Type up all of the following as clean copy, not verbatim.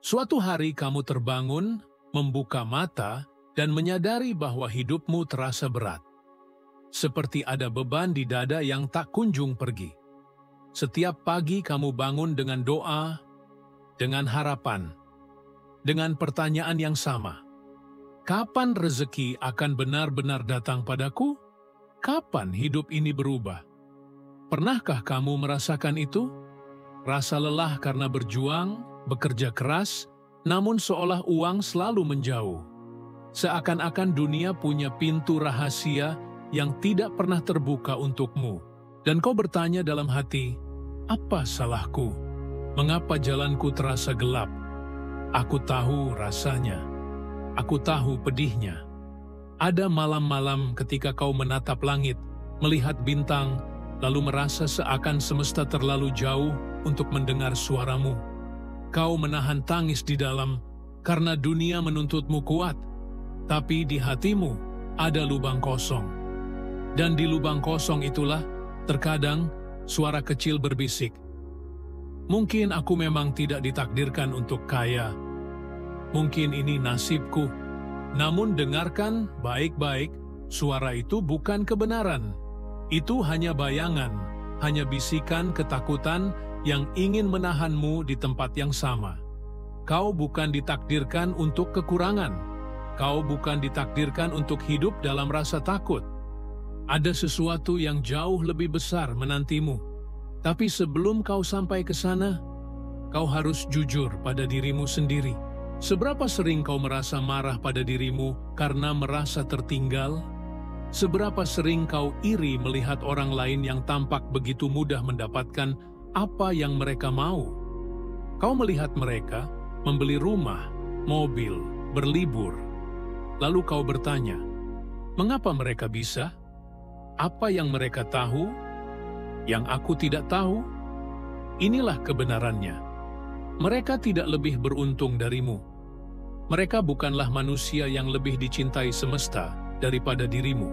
Suatu hari kamu terbangun, membuka mata, dan menyadari bahwa hidupmu terasa berat. Seperti ada beban di dada yang tak kunjung pergi. Setiap pagi kamu bangun dengan doa, dengan harapan, dengan pertanyaan yang sama. Kapan rezeki akan benar-benar datang padaku? Kapan hidup ini berubah? Pernahkah kamu merasakan itu? Rasa lelah karena berjuang, bekerja keras, namun seolah uang selalu menjauh. Seakan-akan dunia punya pintu rahasia yang tidak pernah terbuka untukmu. Dan kau bertanya dalam hati, apa salahku? Mengapa jalanku terasa gelap? Aku tahu rasanya. Aku tahu pedihnya. Ada malam-malam ketika kau menatap langit, melihat bintang, lalu merasa seakan semesta terlalu jauh untuk mendengar suaramu. Kau menahan tangis di dalam karena dunia menuntutmu kuat, tapi di hatimu ada lubang kosong. Dan di lubang kosong itulah terkadang suara kecil berbisik, mungkin aku memang tidak ditakdirkan untuk kaya. Mungkin ini nasibku. Namun dengarkan baik-baik, suara itu bukan kebenaran. Itu hanya bayangan, hanya bisikan ketakutan yang ingin menahanmu di tempat yang sama. Kau bukan ditakdirkan untuk kekurangan. Kau bukan ditakdirkan untuk hidup dalam rasa takut. Ada sesuatu yang jauh lebih besar menantimu. Tapi sebelum kau sampai ke sana, kau harus jujur pada dirimu sendiri. Seberapa sering kau merasa marah pada dirimu karena merasa tertinggal? Seberapa sering kau iri melihat orang lain yang tampak begitu mudah mendapatkan apa yang mereka mau? Kau melihat mereka membeli rumah, mobil, berlibur. Lalu kau bertanya, mengapa mereka bisa? Apa yang mereka tahu? Yang aku tidak tahu? Inilah kebenarannya. Mereka tidak lebih beruntung darimu. Mereka bukanlah manusia yang lebih dicintai semesta daripada dirimu.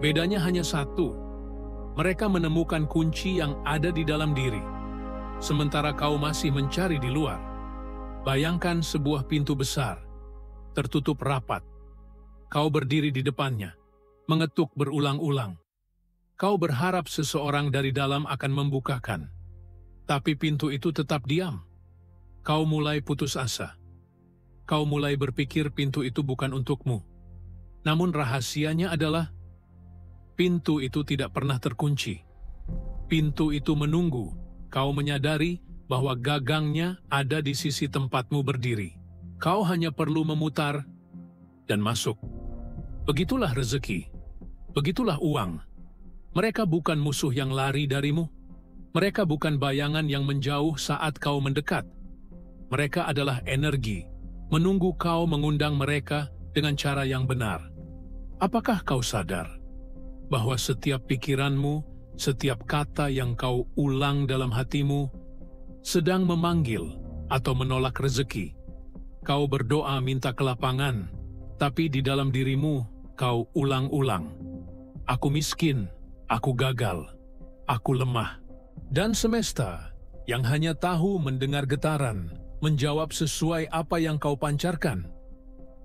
Bedanya hanya satu. Mereka menemukan kunci yang ada di dalam diri, sementara kau masih mencari di luar. Bayangkan sebuah pintu besar, tertutup rapat. Kau berdiri di depannya, mengetuk berulang-ulang. Kau berharap seseorang dari dalam akan membukakan. Tapi pintu itu tetap diam. Kau mulai putus asa. Kau mulai berpikir pintu itu bukan untukmu. Namun rahasianya adalah, pintu itu tidak pernah terkunci. Pintu itu menunggu. Kau menyadari bahwa gagangnya ada di sisi tempatmu berdiri. Kau hanya perlu memutar dan masuk. Begitulah rezeki. Begitulah uang. Mereka bukan musuh yang lari darimu. Mereka bukan bayangan yang menjauh saat kau mendekat. Mereka adalah energi, menunggu kau mengundang mereka dengan cara yang benar. Apakah kau sadar bahwa setiap pikiranmu, setiap kata yang kau ulang dalam hatimu, sedang memanggil atau menolak rezeki? Kau berdoa minta kelapangan, tapi di dalam dirimu kau ulang-ulang, aku miskin, aku gagal, aku lemah. Dan semesta yang hanya tahu mendengar getaran, menjawab sesuai apa yang kau pancarkan.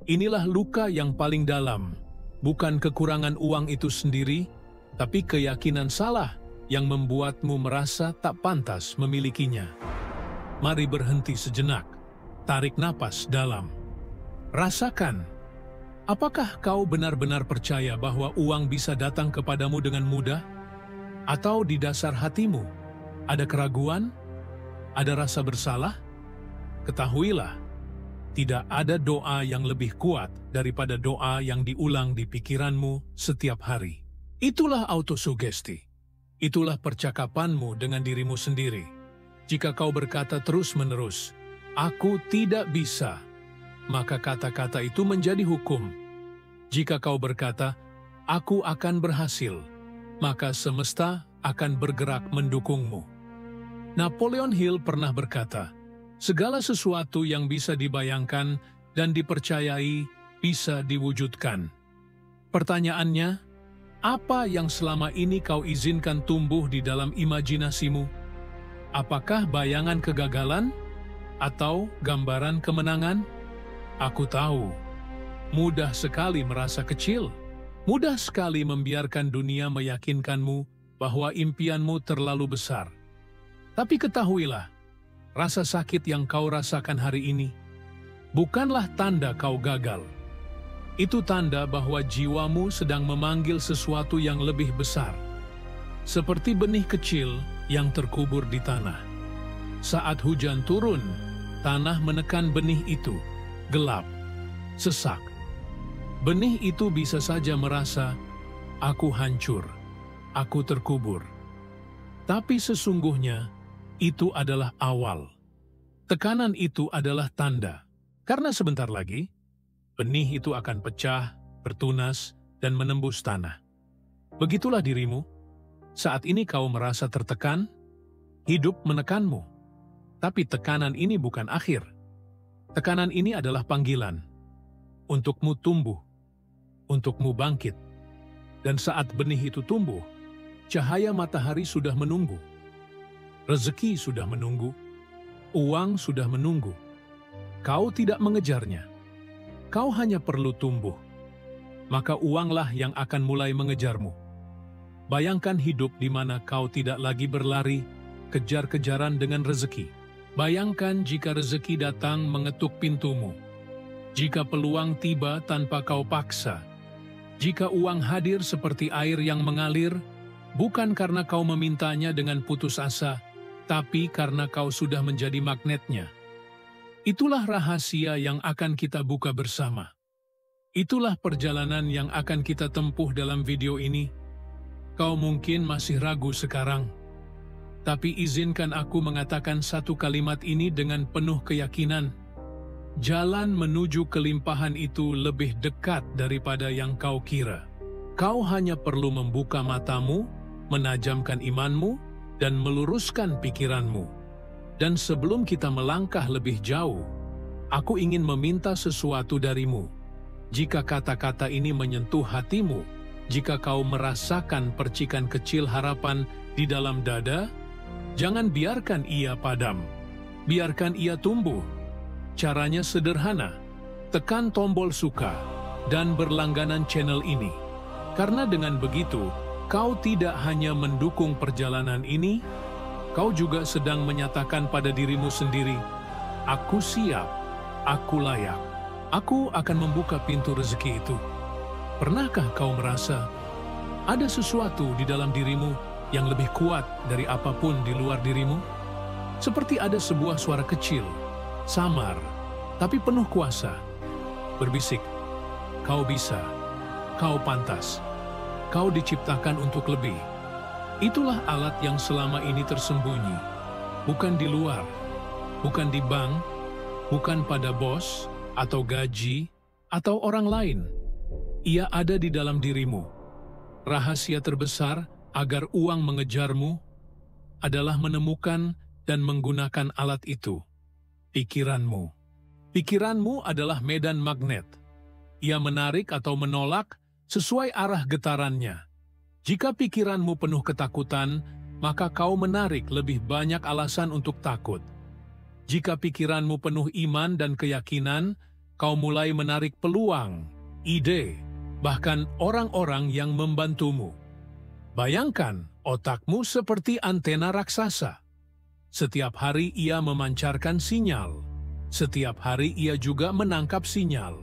Inilah luka yang paling dalam, bukan kekurangan uang itu sendiri, tapi keyakinan salah yang membuatmu merasa tak pantas memilikinya. Mari berhenti sejenak, tarik napas dalam. Rasakan, apakah kau benar-benar percaya bahwa uang bisa datang kepadamu dengan mudah? Atau di dasar hatimu ada keraguan? Ada rasa bersalah? Ketahuilah, tidak ada doa yang lebih kuat daripada doa yang diulang di pikiranmu setiap hari. Itulah autosugesti. Itulah percakapanmu dengan dirimu sendiri. Jika kau berkata terus-menerus, aku tidak bisa, maka kata-kata itu menjadi hukum. Jika kau berkata, aku akan berhasil, maka semesta akan bergerak mendukungmu. Napoleon Hill pernah berkata, segala sesuatu yang bisa dibayangkan dan dipercayai bisa diwujudkan. Pertanyaannya, apa yang selama ini kau izinkan tumbuh di dalam imajinasimu? Apakah bayangan kegagalan? atau gambaran kemenangan? Aku tahu, mudah sekali merasa kecil, mudah sekali membiarkan dunia meyakinkanmu bahwa impianmu terlalu besar. Tapi ketahuilah, rasa sakit yang kau rasakan hari ini bukanlah tanda kau gagal. Itu tanda bahwa jiwamu sedang memanggil sesuatu yang lebih besar. Seperti benih kecil yang terkubur di tanah. Saat hujan turun, tanah menekan benih itu, gelap, sesak. Benih itu bisa saja merasa, aku hancur, aku terkubur. Tapi sesungguhnya, itu adalah awal. Tekanan itu adalah tanda. Karena sebentar lagi, benih itu akan pecah, bertunas, dan menembus tanah. Begitulah dirimu. Saat ini kau merasa tertekan, hidup menekanmu. Tapi tekanan ini bukan akhir. Tekanan ini adalah panggilan. Untukmu tumbuh, untukmu bangkit. Dan saat benih itu tumbuh, cahaya matahari sudah menunggu. Rezeki sudah menunggu. Uang sudah menunggu. Kau tidak mengejarnya. Kau hanya perlu tumbuh. Maka uanglah yang akan mulai mengejarmu. Bayangkan hidup di mana kau tidak lagi berlari, kejar-kejaran dengan rezeki. Bayangkan jika rezeki datang mengetuk pintumu. Jika peluang tiba tanpa kau paksa. Jika uang hadir seperti air yang mengalir, bukan karena kau memintanya dengan putus asa, tapi karena kau sudah menjadi magnetnya. Itulah rahasia yang akan kita buka bersama. Itulah perjalanan yang akan kita tempuh dalam video ini. Kau mungkin masih ragu sekarang, tapi izinkan aku mengatakan satu kalimat ini dengan penuh keyakinan. Jalan menuju kelimpahan itu lebih dekat daripada yang kau kira. Kau hanya perlu membuka matamu, menajamkan imanmu, dan meluruskan pikiranmu. Dan sebelum kita melangkah lebih jauh, aku ingin meminta sesuatu darimu. Jika kata-kata ini menyentuh hatimu, jika kau merasakan percikan kecil harapan di dalam dada, jangan biarkan ia padam. Biarkan ia tumbuh. Caranya sederhana. Tekan tombol suka dan berlangganan channel ini. Karena dengan begitu, kau tidak hanya mendukung perjalanan ini, kau juga sedang menyatakan pada dirimu sendiri, aku siap, aku layak, aku akan membuka pintu rezeki itu. Pernahkah kau merasa ada sesuatu di dalam dirimu yang lebih kuat dari apapun di luar dirimu? Seperti ada sebuah suara kecil, samar, tapi penuh kuasa, berbisik, kau bisa, kau pantas, kau diciptakan untuk lebih. Itulah alat yang selama ini tersembunyi, bukan di luar, bukan di bank, bukan pada bos, atau gaji, atau orang lain. Ia ada di dalam dirimu. Rahasia terbesar agar uang mengejarmu adalah menemukan dan menggunakan alat itu, pikiranmu. Pikiranmu adalah medan magnet. Ia menarik atau menolak sesuai arah getarannya. Jika pikiranmu penuh ketakutan, maka kau menarik lebih banyak alasan untuk takut. Jika pikiranmu penuh iman dan keyakinan, kau mulai menarik peluang, ide, bahkan orang-orang yang membantumu. Bayangkan otakmu seperti antena raksasa. Setiap hari ia memancarkan sinyal. Setiap hari ia juga menangkap sinyal.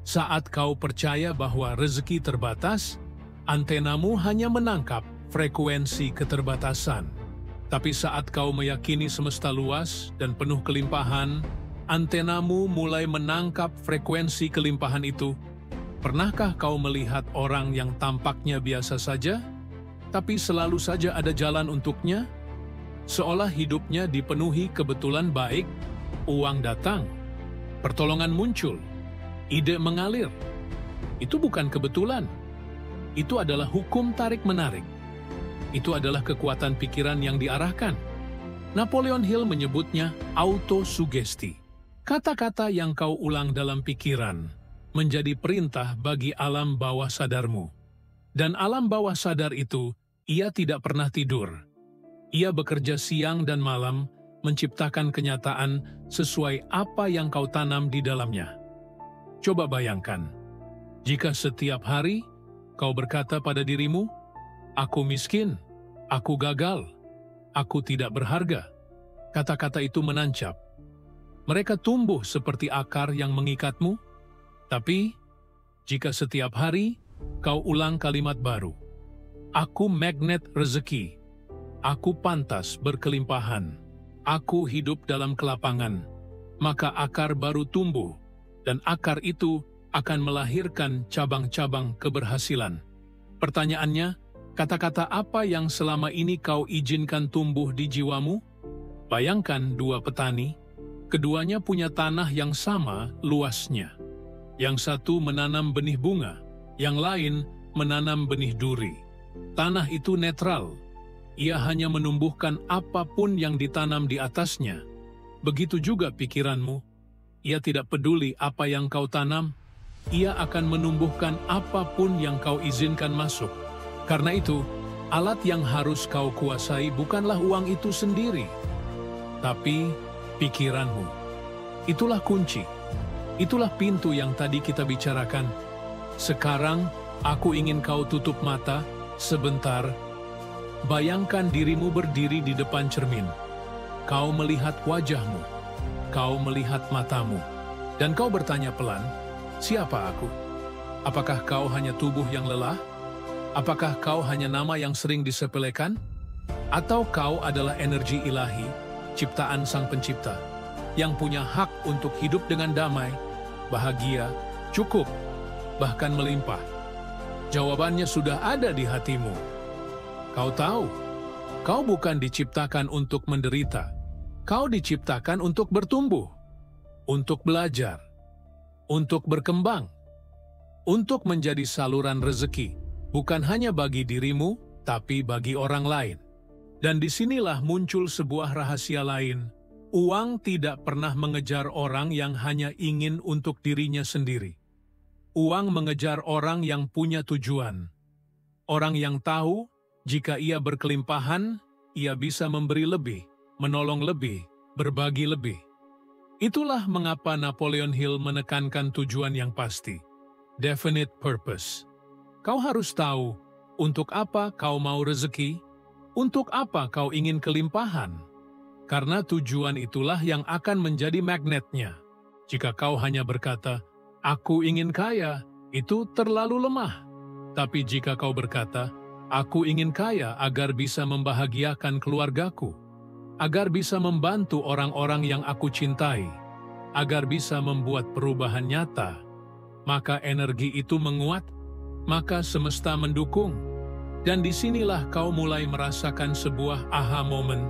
Saat kau percaya bahwa rezeki terbatas, antenamu hanya menangkap frekuensi keterbatasan. Tapi saat kau meyakini semesta luas dan penuh kelimpahan, antenamu mulai menangkap frekuensi kelimpahan itu. Pernahkah kau melihat orang yang tampaknya biasa saja, tapi selalu saja ada jalan untuknya? Seolah hidupnya dipenuhi kebetulan baik, uang datang, pertolongan muncul, ide mengalir. Itu bukan kebetulan. Itu adalah hukum tarik-menarik. Itu adalah kekuatan pikiran yang diarahkan. Napoleon Hill menyebutnya autosugesti. Kata-kata yang kau ulang dalam pikiran menjadi perintah bagi alam bawah sadarmu. Dan alam bawah sadar itu, ia tidak pernah tidur. Ia bekerja siang dan malam, menciptakan kenyataan sesuai apa yang kau tanam di dalamnya. Coba bayangkan, jika setiap hari kau berkata pada dirimu, "Aku miskin, aku gagal, aku tidak berharga." Kata-kata itu menancap. Mereka tumbuh seperti akar yang mengikatmu, tapi jika setiap hari kau ulang kalimat baru, "Aku magnet rezeki, aku pantas berkelimpahan, aku hidup dalam kelapangan," maka akar baru tumbuh, dan akar itu akan melahirkan cabang-cabang keberhasilan. Pertanyaannya, kata-kata apa yang selama ini kau izinkan tumbuh di jiwamu? Bayangkan dua petani, keduanya punya tanah yang sama luasnya. Yang satu menanam benih bunga, yang lain menanam benih duri. Tanah itu netral, ia hanya menumbuhkan apapun yang ditanam di atasnya. Begitu juga pikiranmu, ia tidak peduli apa yang kau tanam, ia akan menumbuhkan apapun yang kau izinkan masuk. Karena itu, alat yang harus kau kuasai bukanlah uang itu sendiri, tapi pikiranmu. Itulah kunci, itulah pintu yang tadi kita bicarakan. Sekarang, aku ingin kau tutup mata sebentar. Bayangkan dirimu berdiri di depan cermin. Kau melihat wajahmu, kau melihat matamu, dan kau bertanya pelan, "Siapa aku? Apakah kau hanya tubuh yang lelah? Apakah kau hanya nama yang sering disepelekan? Atau kau adalah energi ilahi, ciptaan Sang Pencipta, yang punya hak untuk hidup dengan damai, bahagia, cukup, bahkan melimpah?" Jawabannya sudah ada di hatimu. Kau tahu, kau bukan diciptakan untuk menderita. Kau diciptakan untuk bertumbuh, untuk belajar, untuk berkembang, untuk menjadi saluran rezeki, bukan hanya bagi dirimu, tapi bagi orang lain. Dan disinilah muncul sebuah rahasia lain. Uang tidak pernah mengejar orang yang hanya ingin untuk dirinya sendiri. Uang mengejar orang yang punya tujuan. Orang yang tahu, jika ia berkelimpahan, ia bisa memberi lebih, menolong lebih, berbagi lebih. Itulah mengapa Napoleon Hill menekankan tujuan yang pasti. Definite purpose. Kau harus tahu, untuk apa kau mau rezeki, untuk apa kau ingin kelimpahan. Karena tujuan itulah yang akan menjadi magnetnya. Jika kau hanya berkata, "Aku ingin kaya," itu terlalu lemah. Tapi jika kau berkata, "Aku ingin kaya agar bisa membahagiakan keluargaku, agar bisa membantu orang-orang yang aku cintai, agar bisa membuat perubahan nyata," maka energi itu menguat, maka semesta mendukung. Dan disinilah kau mulai merasakan sebuah aha moment,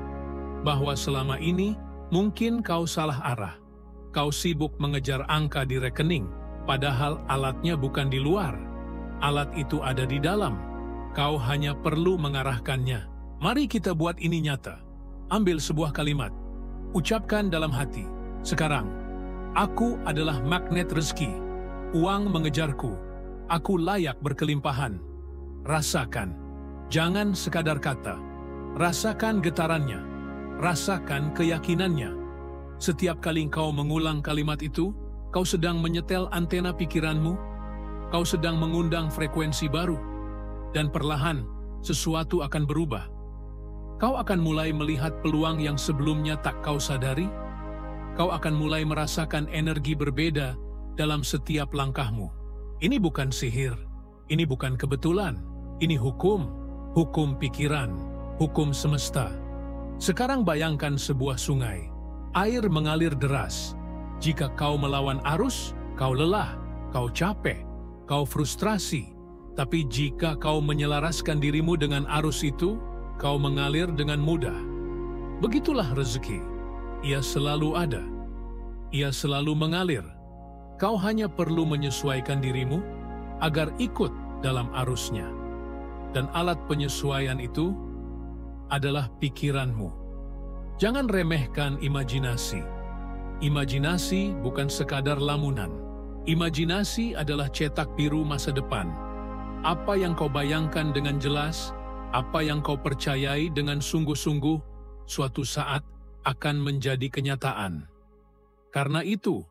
bahwa selama ini mungkin kau salah arah. Kau sibuk mengejar angka di rekening, padahal alatnya bukan di luar. Alat itu ada di dalam. Kau hanya perlu mengarahkannya. Mari kita buat ini nyata. Ambil sebuah kalimat. Ucapkan dalam hati. Sekarang, aku adalah magnet rezeki. Uang mengejarku. Aku layak berkelimpahan. Rasakan. Jangan sekadar kata. Rasakan getarannya. Rasakan keyakinannya. Setiap kali kau mengulang kalimat itu, kau sedang menyetel antena pikiranmu, kau sedang mengundang frekuensi baru, dan perlahan sesuatu akan berubah. Kau akan mulai melihat peluang yang sebelumnya tak kau sadari. Kau akan mulai merasakan energi berbeda dalam setiap langkahmu. Ini bukan sihir, ini bukan kebetulan, ini hukum pikiran, hukum semesta. Sekarang bayangkan sebuah sungai. Air mengalir deras. Jika kau melawan arus, kau lelah, kau capek, kau frustrasi. Tapi jika kau menyelaraskan dirimu dengan arus itu, kau mengalir dengan mudah. Begitulah rezeki. Ia selalu ada. Ia selalu mengalir. Kau hanya perlu menyesuaikan dirimu agar ikut dalam arusnya. Dan alat penyesuaian itu adalah pikiranmu. Jangan remehkan imajinasi. Imajinasi bukan sekadar lamunan. Imajinasi adalah cetak biru masa depan. Apa yang kau bayangkan dengan jelas, apa yang kau percayai dengan sungguh-sungguh, suatu saat akan menjadi kenyataan. Karena itu,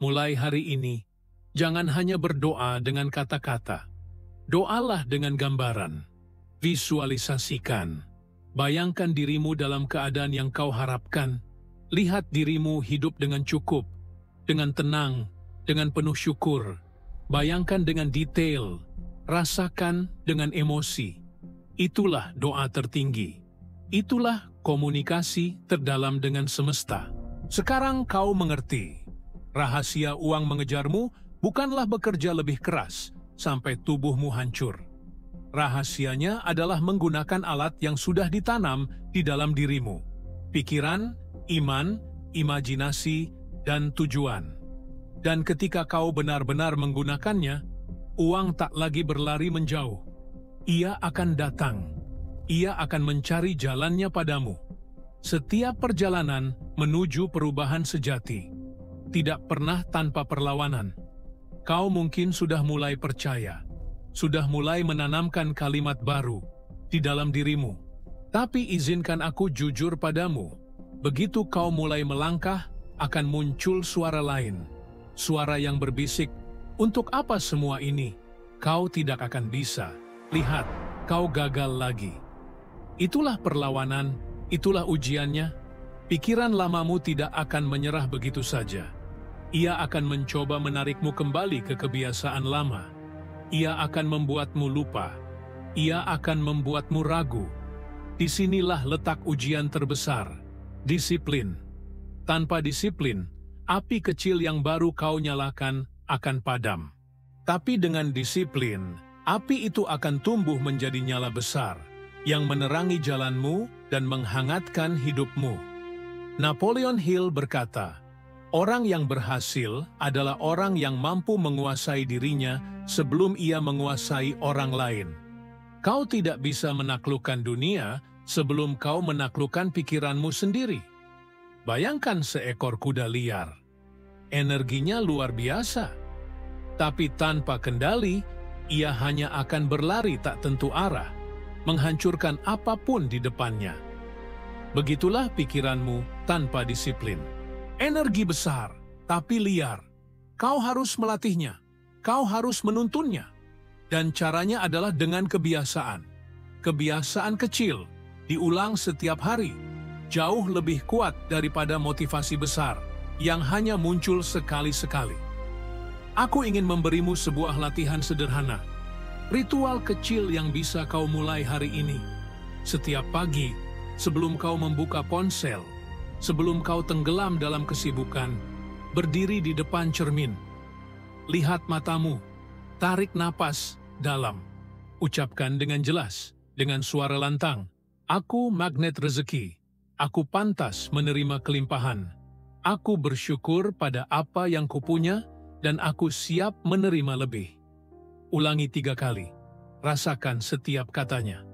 mulai hari ini, jangan hanya berdoa dengan kata-kata. Doalah dengan gambaran. Visualisasikan. Bayangkan dirimu dalam keadaan yang kau harapkan. Lihat dirimu hidup dengan cukup, dengan tenang, dengan penuh syukur. Bayangkan dengan detail. Rasakan dengan emosi. Itulah doa tertinggi. Itulah komunikasi terdalam dengan semesta. Sekarang kau mengerti. Rahasia uang mengejarmu bukanlah bekerja lebih keras sampai tubuhmu hancur. Rahasianya adalah menggunakan alat yang sudah ditanam di dalam dirimu. Pikiran, iman, imajinasi, dan tujuan. Dan ketika kau benar-benar menggunakannya, uang tak lagi berlari menjauh. Ia akan datang. Ia akan mencari jalannya padamu. Setiap perjalanan menuju perubahan sejati. Tidak pernah tanpa perlawanan. Kau mungkin sudah mulai percaya. Sudah mulai menanamkan kalimat baru di dalam dirimu. Tapi izinkan aku jujur padamu. Begitu kau mulai melangkah, akan muncul suara lain. Suara yang berbisik, untuk apa semua ini? Kau tidak akan bisa. Lihat, kau gagal lagi. Itulah perlawanan, itulah ujiannya. Pikiran lamamu tidak akan menyerah begitu saja. Ia akan mencoba menarikmu kembali ke kebiasaan lama. Ia akan membuatmu lupa. Ia akan membuatmu ragu. Disinilah letak ujian terbesar, disiplin. Tanpa disiplin, api kecil yang baru kau nyalakan akan padam. Tapi dengan disiplin, api itu akan tumbuh menjadi nyala besar, yang menerangi jalanmu dan menghangatkan hidupmu. Napoleon Hill berkata, orang yang berhasil adalah orang yang mampu menguasai dirinya sebelum ia menguasai orang lain. Kau tidak bisa menaklukkan dunia sebelum kau menaklukkan pikiranmu sendiri. Bayangkan seekor kuda liar. Energinya luar biasa. Tapi tanpa kendali, ia hanya akan berlari tak tentu arah, menghancurkan apapun di depannya. Begitulah pikiranmu tanpa disiplin. Energi besar, tapi liar. Kau harus melatihnya. Kau harus menuntunnya. Dan caranya adalah dengan kebiasaan. Kebiasaan kecil, diulang setiap hari. Jauh lebih kuat daripada motivasi besar, yang hanya muncul sekali-sekali. Aku ingin memberimu sebuah latihan sederhana. Ritual kecil yang bisa kau mulai hari ini. Setiap pagi, sebelum kau membuka ponsel, sebelum kau tenggelam dalam kesibukan, berdiri di depan cermin. Lihat matamu, tarik napas dalam. Ucapkan dengan jelas, dengan suara lantang, aku magnet rezeki. Aku pantas menerima kelimpahan. Aku bersyukur pada apa yang kupunya, dan aku siap menerima lebih. Ulangi 3 kali. Rasakan setiap katanya.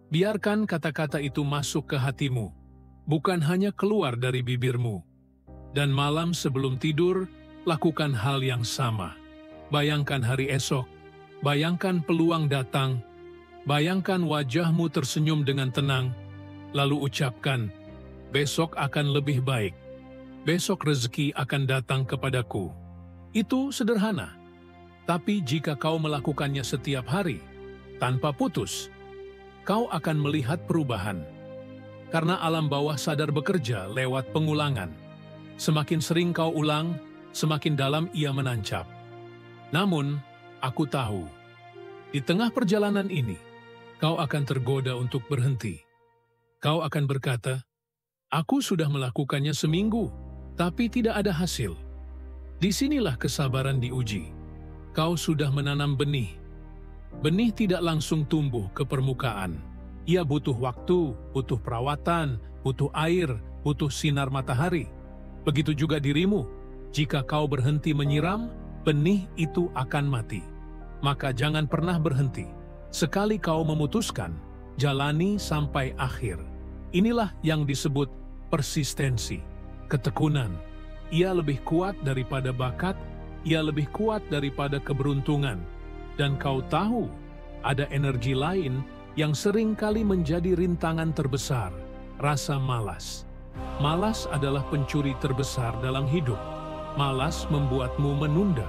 Biarkan kata-kata itu masuk ke hatimu, bukan hanya keluar dari bibirmu. Dan malam sebelum tidur, lakukan hal yang sama. Bayangkan hari esok, bayangkan peluang datang, bayangkan wajahmu tersenyum dengan tenang, lalu ucapkan, besok akan lebih baik. Besok rezeki akan datang kepadaku. Itu sederhana. Tapi jika kau melakukannya setiap hari, tanpa putus, kau akan melihat perubahan. Karena alam bawah sadar bekerja lewat pengulangan. Semakin sering kau ulang, semakin dalam ia menancap. Namun, aku tahu, di tengah perjalanan ini, kau akan tergoda untuk berhenti. Kau akan berkata, aku sudah melakukannya seminggu, tapi tidak ada hasil. Disinilah kesabaran diuji. Kau sudah menanam benih. Benih tidak langsung tumbuh ke permukaan. Ia butuh waktu, butuh perawatan, butuh air, butuh sinar matahari. Begitu juga dirimu. Jika kau berhenti menyiram, benih itu akan mati. Maka jangan pernah berhenti. Sekali kau memutuskan, jalani sampai akhir. Inilah yang disebut persistensi, ketekunan. Ia lebih kuat daripada bakat, ia lebih kuat daripada keberuntungan. Dan kau tahu, ada energi lain yang sering kali menjadi rintangan terbesar, rasa malas. Malas adalah pencuri terbesar dalam hidup. Malas membuatmu menunda.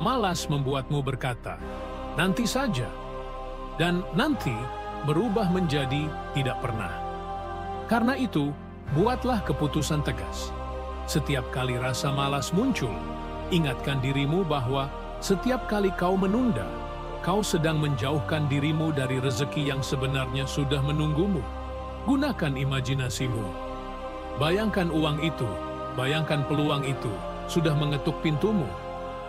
Malas membuatmu berkata, nanti saja. Dan nanti berubah menjadi tidak pernah. Karena itu, buatlah keputusan tegas. Setiap kali rasa malas muncul, ingatkan dirimu bahwa setiap kali kau menunda, kau sedang menjauhkan dirimu dari rezeki yang sebenarnya sudah menunggumu. Gunakan imajinasimu. Bayangkan uang itu, bayangkan peluang itu, sudah mengetuk pintumu.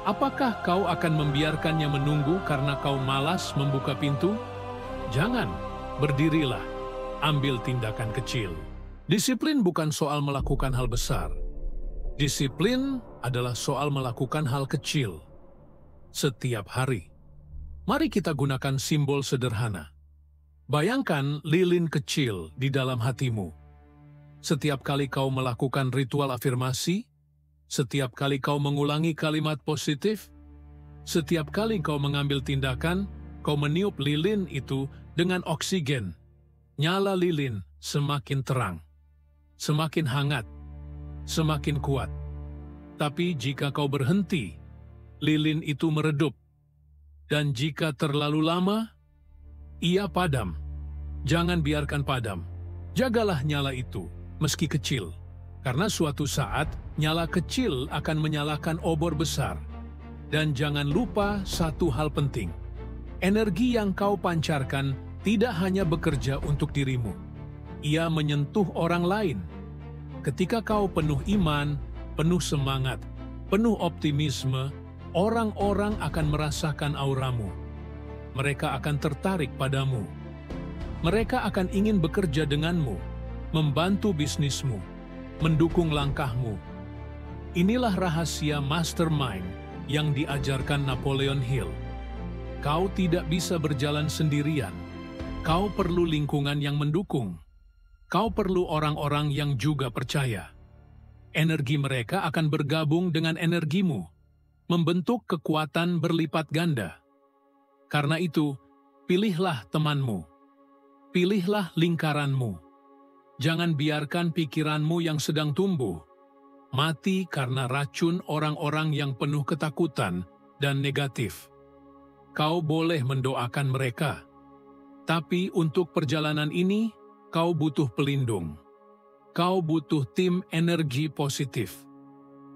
Apakah kau akan membiarkannya menunggu karena kau malas membuka pintu? Jangan, berdirilah, ambil tindakan kecil. Disiplin bukan soal melakukan hal besar. Disiplin adalah soal melakukan hal kecil setiap hari. Mari kita gunakan simbol sederhana. Bayangkan lilin kecil di dalam hatimu. Setiap kali kau melakukan ritual afirmasi, setiap kali kau mengulangi kalimat positif, setiap kali kau mengambil tindakan, kau meniup lilin itu dengan oksigen. Nyala lilin semakin terang, semakin hangat, semakin kuat. Tapi jika kau berhenti, lilin itu meredup. Dan jika terlalu lama, ia padam. Jangan biarkan padam. Jagalah nyala itu, meski kecil. Karena suatu saat, nyala kecil akan menyalakan obor besar. Dan jangan lupa satu hal penting. Energi yang kau pancarkan tidak hanya bekerja untuk dirimu. Ia menyentuh orang lain. Ketika kau penuh iman, penuh semangat, penuh optimisme, orang-orang akan merasakan auramu. Mereka akan tertarik padamu. Mereka akan ingin bekerja denganmu, membantu bisnismu, mendukung langkahmu. Inilah rahasia mastermind yang diajarkan Napoleon Hill. Kau tidak bisa berjalan sendirian. Kau perlu lingkungan yang mendukung. Kau perlu orang-orang yang juga percaya. Energi mereka akan bergabung dengan energimu, membentuk kekuatan berlipat ganda. Karena itu, pilihlah temanmu. Pilihlah lingkaranmu. Jangan biarkan pikiranmu yang sedang tumbuh mati karena racun orang-orang yang penuh ketakutan dan negatif. Kau boleh mendoakan mereka, tapi untuk perjalanan ini, kau butuh pelindung. Kau butuh tim energi positif.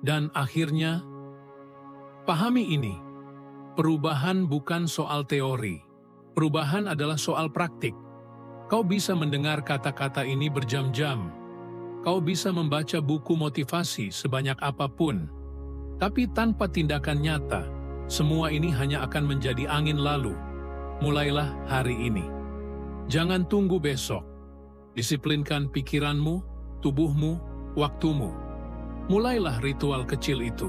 Dan akhirnya, pahami ini, perubahan bukan soal teori. Perubahan adalah soal praktik. Kau bisa mendengar kata-kata ini berjam-jam. Kau bisa membaca buku motivasi sebanyak apapun. Tapi tanpa tindakan nyata, semua ini hanya akan menjadi angin lalu. Mulailah hari ini. Jangan tunggu besok. Disiplinkan pikiranmu, tubuhmu, waktumu. Mulailah ritual kecil itu.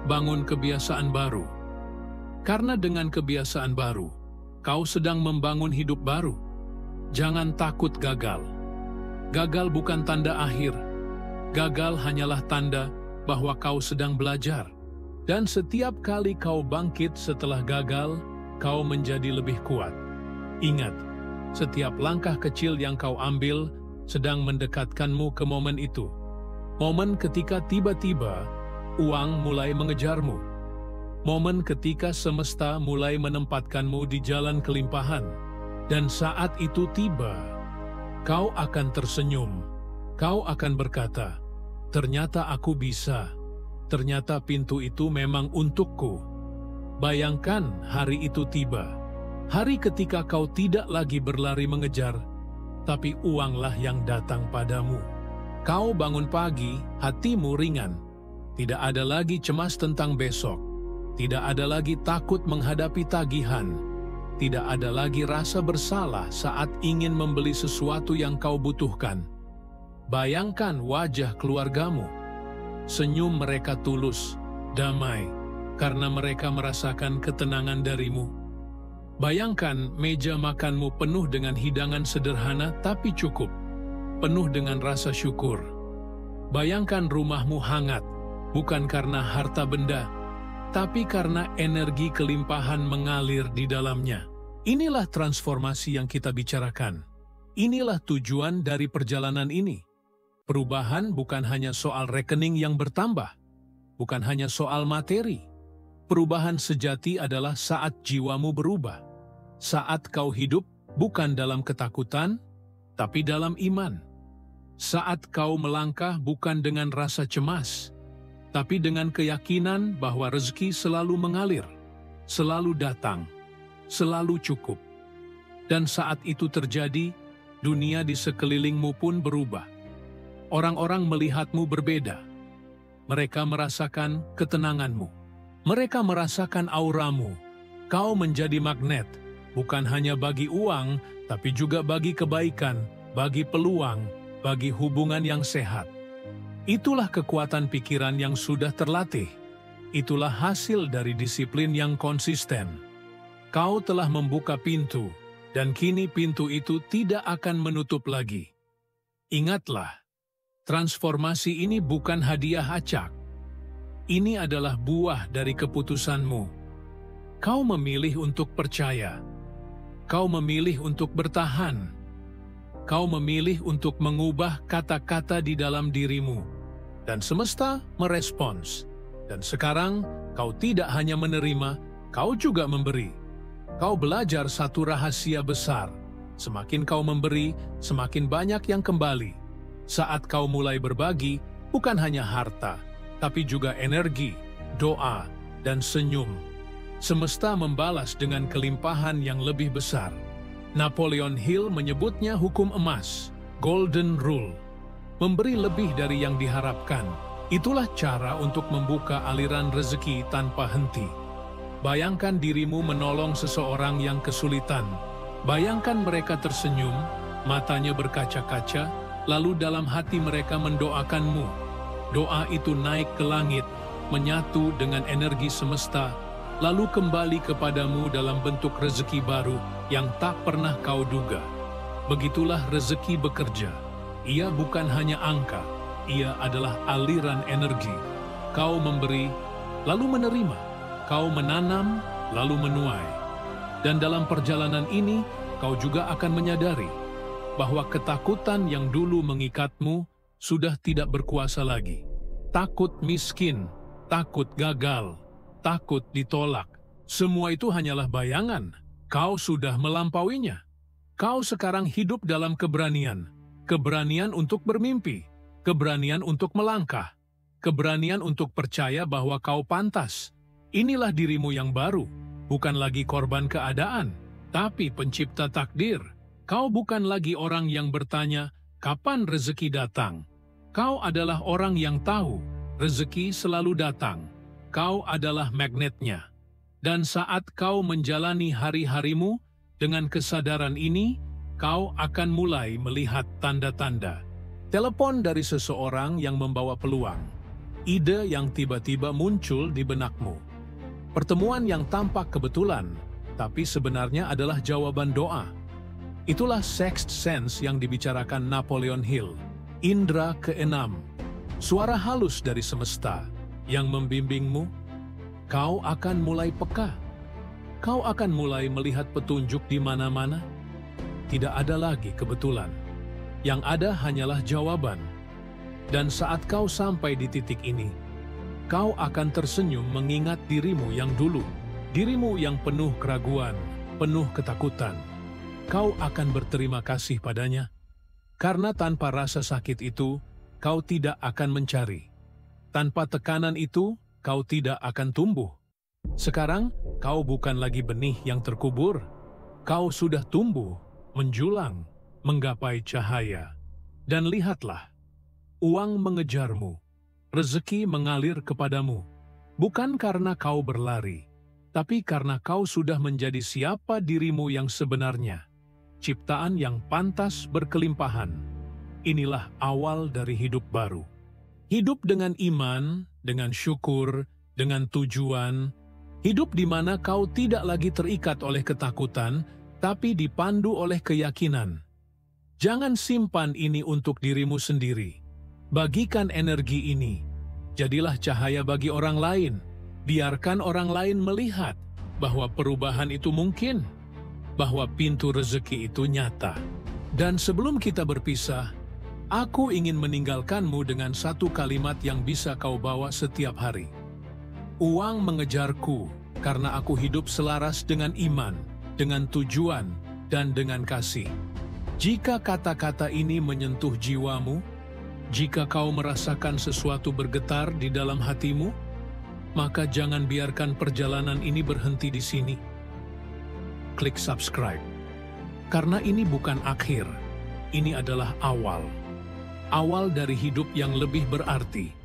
Bangun kebiasaan baru. Karena dengan kebiasaan baru, kau sedang membangun hidup baru. Jangan takut gagal. Gagal bukan tanda akhir. Gagal hanyalah tanda bahwa kau sedang belajar. Dan setiap kali kau bangkit setelah gagal, kau menjadi lebih kuat. Ingat, setiap langkah kecil yang kau ambil sedang mendekatkanmu ke momen itu. Momen ketika tiba-tiba uang mulai mengejarmu. Momen ketika semesta mulai menempatkanmu di jalan kelimpahan. Dan saat itu tiba, kau akan tersenyum. Kau akan berkata, ternyata aku bisa. Ternyata pintu itu memang untukku. Bayangkan hari itu tiba. Hari ketika kau tidak lagi berlari mengejar, tapi uanglah yang datang padamu. Kau bangun pagi, hatimu ringan. Tidak ada lagi cemas tentang besok. Tidak ada lagi takut menghadapi tagihan. Tidak ada lagi rasa bersalah saat ingin membeli sesuatu yang kau butuhkan. Bayangkan wajah keluargamu. Senyum mereka tulus, damai, karena mereka merasakan ketenangan darimu. Bayangkan meja makanmu penuh dengan hidangan sederhana tapi cukup, penuh dengan rasa syukur. Bayangkan rumahmu hangat, bukan karena harta benda, tapi karena energi kelimpahan mengalir di dalamnya. Inilah transformasi yang kita bicarakan. Inilah tujuan dari perjalanan ini. Perubahan bukan hanya soal rekening yang bertambah, bukan hanya soal materi. Perubahan sejati adalah saat jiwamu berubah. Saat kau hidup bukan dalam ketakutan, tapi dalam iman. Saat kau melangkah bukan dengan rasa cemas, tapi dengan keyakinan bahwa rezeki selalu mengalir, selalu datang, selalu cukup. Dan saat itu terjadi, dunia di sekelilingmu pun berubah. Orang-orang melihatmu berbeda. Mereka merasakan ketenanganmu. Mereka merasakan auramu. Kau menjadi magnet, bukan hanya bagi uang, tapi juga bagi kebaikan, bagi peluang, bagi hubungan yang sehat. Itulah kekuatan pikiran yang sudah terlatih. Itulah hasil dari disiplin yang konsisten. Kau telah membuka pintu, dan kini pintu itu tidak akan menutup lagi. Ingatlah, transformasi ini bukan hadiah acak. Ini adalah buah dari keputusanmu. Kau memilih untuk percaya. Kau memilih untuk bertahan. Kau memilih untuk mengubah kata-kata di dalam dirimu. Dan semesta merespons. Dan sekarang, kau tidak hanya menerima, kau juga memberi. Kau belajar satu rahasia besar. Semakin kau memberi, semakin banyak yang kembali. Saat kau mulai berbagi, bukan hanya harta, tapi juga energi, doa, dan senyum. Semesta membalas dengan kelimpahan yang lebih besar. Napoleon Hill menyebutnya hukum emas, Golden Rule. Memberi lebih dari yang diharapkan. Itulah cara untuk membuka aliran rezeki tanpa henti. Bayangkan dirimu menolong seseorang yang kesulitan. Bayangkan mereka tersenyum, matanya berkaca-kaca, lalu dalam hati mereka mendoakanmu. Doa itu naik ke langit, menyatu dengan energi semesta, lalu kembali kepadamu dalam bentuk rezeki baru yang tak pernah kau duga. Begitulah rezeki bekerja. Ia bukan hanya angka, ia adalah aliran energi. Kau memberi, lalu menerima. Kau menanam, lalu menuai. Dan dalam perjalanan ini, kau juga akan menyadari bahwa ketakutan yang dulu mengikatmu sudah tidak berkuasa lagi. Takut miskin, takut gagal, takut ditolak. Semua itu hanyalah bayangan. Kau sudah melampauinya. Kau sekarang hidup dalam keberanian. Keberanian untuk bermimpi. Keberanian untuk melangkah. Keberanian untuk percaya bahwa kau pantas. Inilah dirimu yang baru. Bukan lagi korban keadaan, tapi pencipta takdir. Kau bukan lagi orang yang bertanya, kapan rezeki datang? Kau adalah orang yang tahu, rezeki selalu datang. Kau adalah magnetnya. Dan saat kau menjalani hari-harimu, dengan kesadaran ini, kau akan mulai melihat tanda-tanda. Telepon dari seseorang yang membawa peluang. Ide yang tiba-tiba muncul di benakmu. Pertemuan yang tampak kebetulan, tapi sebenarnya adalah jawaban doa. Itulah sixth sense yang dibicarakan Napoleon Hill. Indra keenam. Suara halus dari semesta yang membimbingmu. Kau akan mulai peka. Kau akan mulai melihat petunjuk di mana-mana. Tidak ada lagi kebetulan. Yang ada hanyalah jawaban. Dan saat kau sampai di titik ini, kau akan tersenyum mengingat dirimu yang dulu. Dirimu yang penuh keraguan, penuh ketakutan. Kau akan berterima kasih padanya, karena tanpa rasa sakit itu, kau tidak akan mencari. Tanpa tekanan itu, kau tidak akan tumbuh. Sekarang, kau bukan lagi benih yang terkubur. Kau sudah tumbuh, menjulang, menggapai cahaya. Dan lihatlah, uang mengejarmu, rezeki mengalir kepadamu, bukan karena kau berlari, tapi karena kau sudah menjadi siapa dirimu yang sebenarnya. Ciptaan yang pantas berkelimpahan. Inilah awal dari hidup baru. Hidup dengan iman, dengan syukur, dengan tujuan. Hidup di mana kau tidak lagi terikat oleh ketakutan, tapi dipandu oleh keyakinan. Jangan simpan ini untuk dirimu sendiri. Bagikan energi ini. Jadilah cahaya bagi orang lain. Biarkan orang lain melihat bahwa perubahan itu mungkin. Bahwa pintu rezeki itu nyata. Dan sebelum kita berpisah, Aku ingin meninggalkanmu dengan satu kalimat yang bisa kau bawa setiap hari. Uang mengejarku karena aku hidup selaras dengan iman, dengan tujuan, dan dengan kasih. Jika kata-kata ini menyentuh jiwamu, jika kau merasakan sesuatu bergetar di dalam hatimu, maka jangan biarkan perjalanan ini berhenti di sini. Klik subscribe. Karena ini bukan akhir, ini adalah awal. Awal dari hidup yang lebih berarti.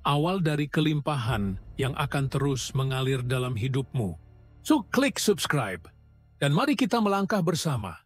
Awal dari kelimpahan yang akan terus mengalir dalam hidupmu. So, klik subscribe. Dan mari kita melangkah bersama